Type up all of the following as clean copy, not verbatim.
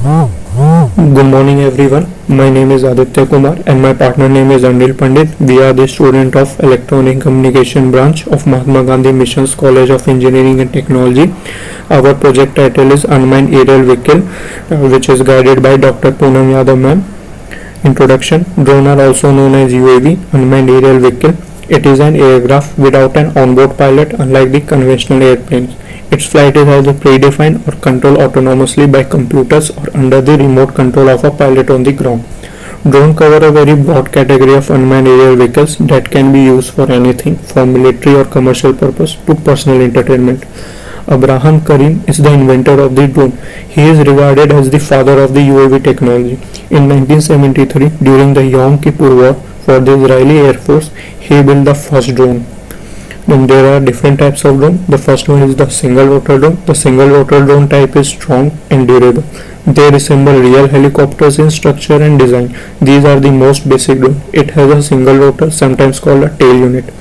Good morning everyone. My name is Aditya Kumar and my partner name is Anil Pandit. We are the student of Electronic Communication branch of Mahatma Gandhi Missions College of Engineering and Technology. Our project title is Unmanned Aerial Vehicle, which is guided by Dr. Poonam Yadav ma'am. Introduction. Drone are also known as UAV, Unmanned Aerial Vehicle. It is an aircraft without an onboard pilot, unlike the conventional airplanes. Its flight is either predefined or controlled autonomously by computers or under the remote control of a pilot on the ground. Drones cover a very broad category of unmanned aerial vehicles that can be used for anything from military or commercial purpose to personal entertainment. Abraham Karim is the inventor of the drone. He is regarded as the father of the UAV technology. In 1973, during the Yom Kippur War for the Israeli Air Force, he built the first drone. Then there are different types of drone. The first one is the single rotor drone. The single rotor drone type is strong and durable. They resemble real helicopters in structure and design. These are the most basic drone. It has a single rotor, sometimes called a tail unit.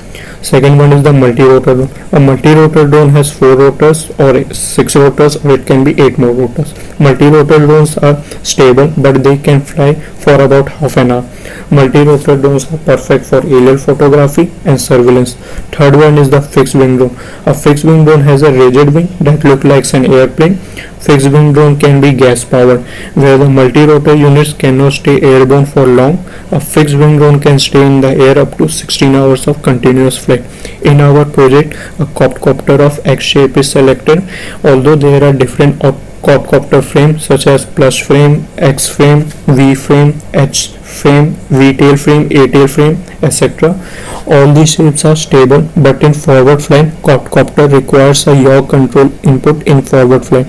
Second one is the multi-rotor drone. A multi-rotor drone has 4 rotors or 6 rotors, or it can be 8 more rotors. Multi-rotor drones are stable, but they can fly for about half an hour. Multi-rotor drones are perfect for aerial photography and surveillance. Third one is the fixed wing drone. A fixed wing drone has a rigid wing that looks like an airplane. Fixed wing drone can be gas powered, where the multi-rotor units cannot stay airborne for long. A fixed wing drone can stay in the air up to 16 hours of continuous flight. In our project, a quadcopter of X shape is selected. Although there are different quadcopter frames such as plus frame, X frame, V frame, H frame, V tail frame, A tail frame, etc. All these shapes are stable, but in forward flight, quadcopter requires a yaw control input in forward flight.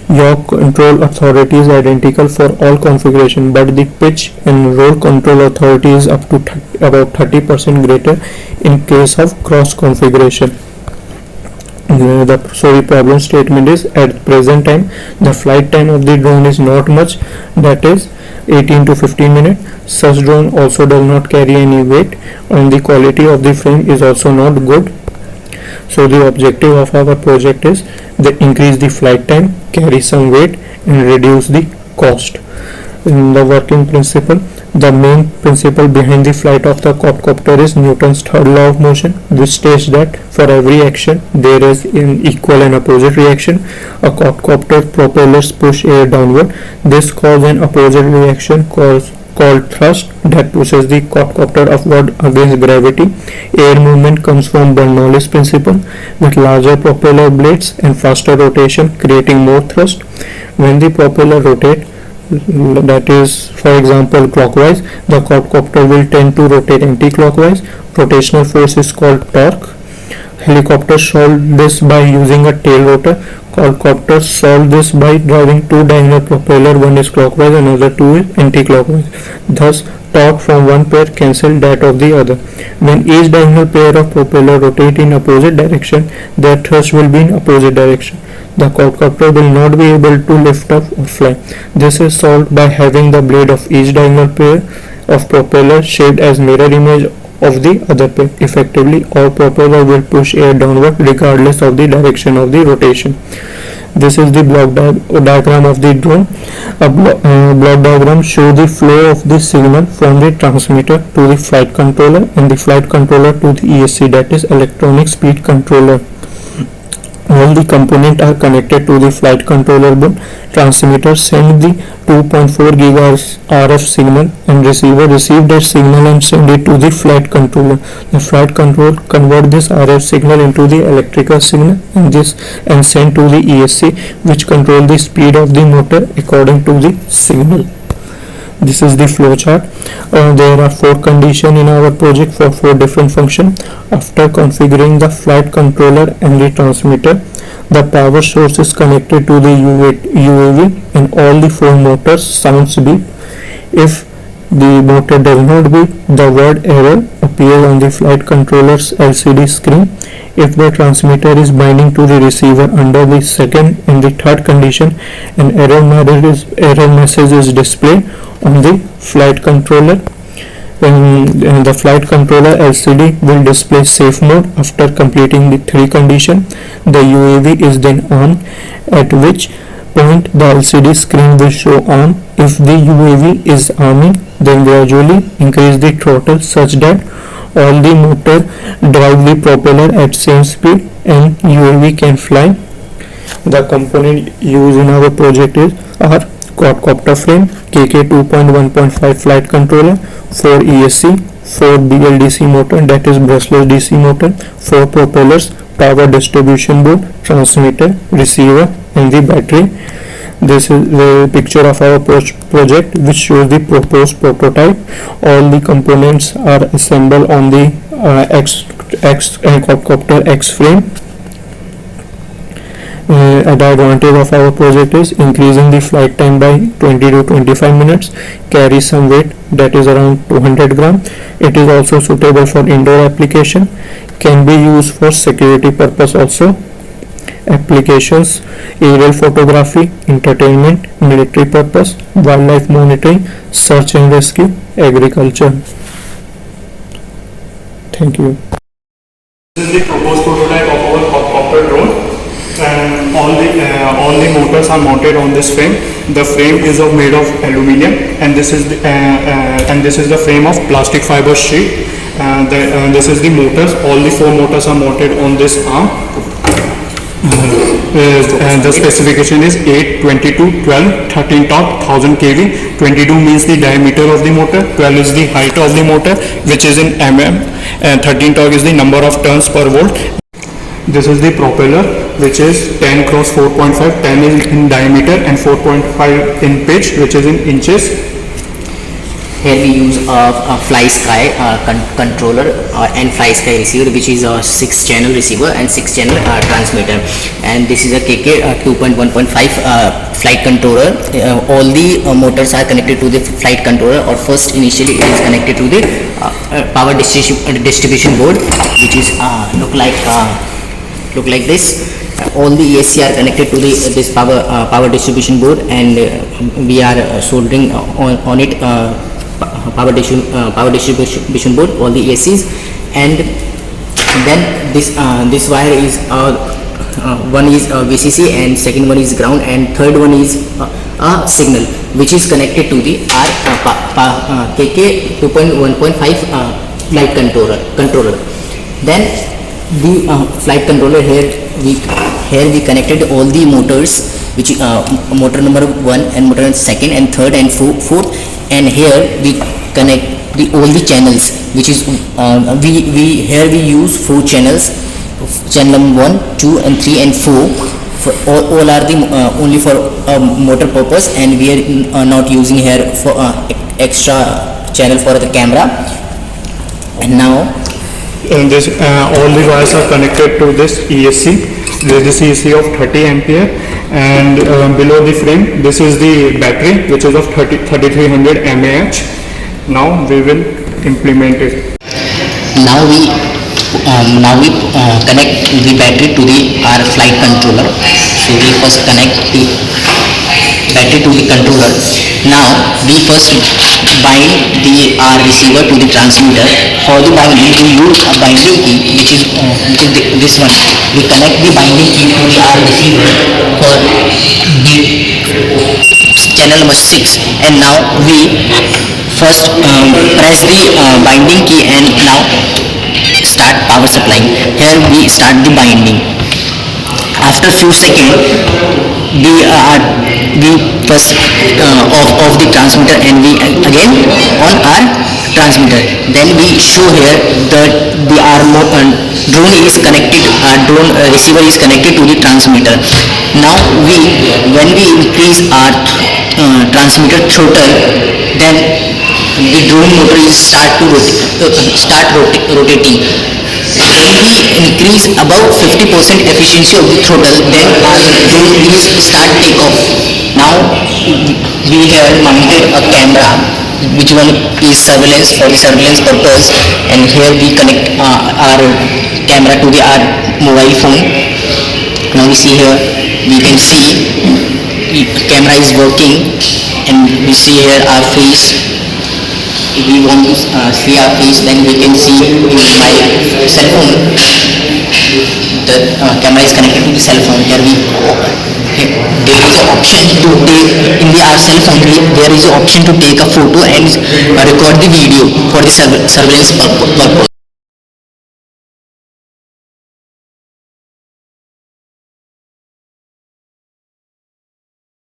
Yaw control authority is identical for all configuration, but the pitch and roll control authority is up to about 30% greater in case of cross configuration. The problem statement is, at present time the flight time of the drone is not much, that is 18 to 15 minutes. Such drone also does not carry any weight, and the quality of the frame is also not good. So the objective of our project is to increase the flight time, carry some weight, and reduce the cost. In the working principle, the main principle behind the flight of the quadcopter is Newton's third law of motion, which states that for every action there is an equal and opposite reaction. A quadcopter propellers push air downward. This causes an opposite reaction called thrust that pushes the quadcopter upward against gravity. Air movement comes from Bernoulli's principle, with larger propeller blades and faster rotation creating more thrust. When the propeller rotates, that is, for example, clockwise, the quadcopter will tend to rotate anti-clockwise. Rotational force is called torque. Helicopters solve this by using a tail rotor. Quadcopters solve this by driving two diagonal propellers, one is clockwise and another two is anti-clockwise. Thus, torque from one pair cancels that of the other. When each diagonal pair of propeller rotate in opposite direction, their thrust will be in opposite direction. The quadcopter will not be able to lift up or fly. This is solved by having the blade of each diagonal pair of propeller shaped as mirror image of the other pair. Effectively, all propeller will push air downward regardless of the direction of the rotation. This is the block diagram of the drone. A block diagram shows the flow of the signal from the transmitter to the flight controller and the flight controller to the ESC, that is electronic speed controller. All the components are connected to the flight controller board. Transmitter sends the 2.4 GHz RF signal and receiver receives that signal and send it to the flight controller. The flight controller converts this RF signal into the electrical signal and send to the ESC, which controls the speed of the motor according to the signal. This is the flow chart. There are 4 conditions in our project for 4 different functions. After configuring the flight controller and the transmitter, the power source is connected to the UAV and all the 4 motors sounds beep. If the motor does not beep, the word error appears on the flight controller's LCD screen. If the transmitter is binding to the receiver under the second and the third condition, an error message is displayed on the flight controller. When the flight controller LCD will display safe mode after completing the 3 conditions. The UAV is then on, at which point, the LCD screen will show on. If the UAV is arming, then gradually increase the throttle such that all the motor drive the propeller at same speed and UAV can fly. The component used in our project are quadcopter frame, KK 2.1.5 flight controller, 4 ESC, 4 BLDC motor, that is brushless DC motor, 4 propellers, power distribution board, transmitter, receiver and the battery. This is the picture of our project which shows the proposed prototype. All the components are assembled on the quadcopter X frame. The advantage of our project is increasing the flight time by 20 to 25 minutes, carry some weight that is around 200 gram. It is also suitable for indoor application, can be used for security purpose also. Applications: aerial photography, entertainment, military purpose, wildlife monitoring, search and rescue, agriculture. Thank you. This is the proposed prototype of our quadcopter drone, and all the motors are mounted on this frame. The frame is made of aluminium, and this is the frame of plastic fiber sheet. This is the motors. All the 4 motors are mounted on this arm. The specification is 8, 22, 12, 13 torque, 1000 kV. 22 means the diameter of the motor, 12 is the height of the motor which is in mm, and 13 torque is the number of turns per volt. This is the propeller which is 10 cross 4.5, 10 is in diameter and 4.5 in pitch, which is in inches. Here we use a FlySky controller and FlySky receiver, which is a 6-channel receiver and 6-channel transmitter. And this is a KK 2.1.5 flight controller. All the motors are connected to the flight controller, or first initially it is connected to the power distribution board, which is look like this. All the ESC are connected to this power distribution board, and we are soldering on it power distribution board, all the ESCs. And then this wire is one is VCC and second one is ground, and third one is a signal which is connected to the KK 2.1.5 flight controller. Then the flight controller, here we connected all the motors, which motor number 1 and motor 2nd and 3rd and 4th, and here we connect all the channels, which is we use 4 channels, channel number 1, 2 and 3 and 4. All are the only for motor purpose, and we are not using here for extra channel for the camera. And now This all the wires are connected to this ESC. This is ESC of 30 ampere, and below the frame this is the battery which is of 3300 mAh. Now we will implement it. now we connect the battery to our flight controller. So we first connect the battery to the controller. Now we first bind our receiver to the transmitter. For the binding we use a binding key, which is this one. We connect the binding key to our receiver for the channel number 6, and now we first press the binding key and now start power supply. Here we start the binding. After few seconds we first off the transmitter, and we again on our transmitter. Then we show here that our drone is connected, our drone receiver is connected to the transmitter. Now when we increase our transmitter throttle, then the drone motor is start rotating. When we increase about 50% efficiency of the throttle, then our drone will start takeoff. Now we have mounted a camera, which one is surveillance, for the surveillance purpose, and here we connect our camera to our mobile phone. Now we see here, we can see the camera is working, and we see here our face. If we want to see our face, then we can see in my cell phone. The camera is connected to the cell phone. Here we there is option to take in the our cell phone. There is option to take a photo and record the video for the surveillance purpose.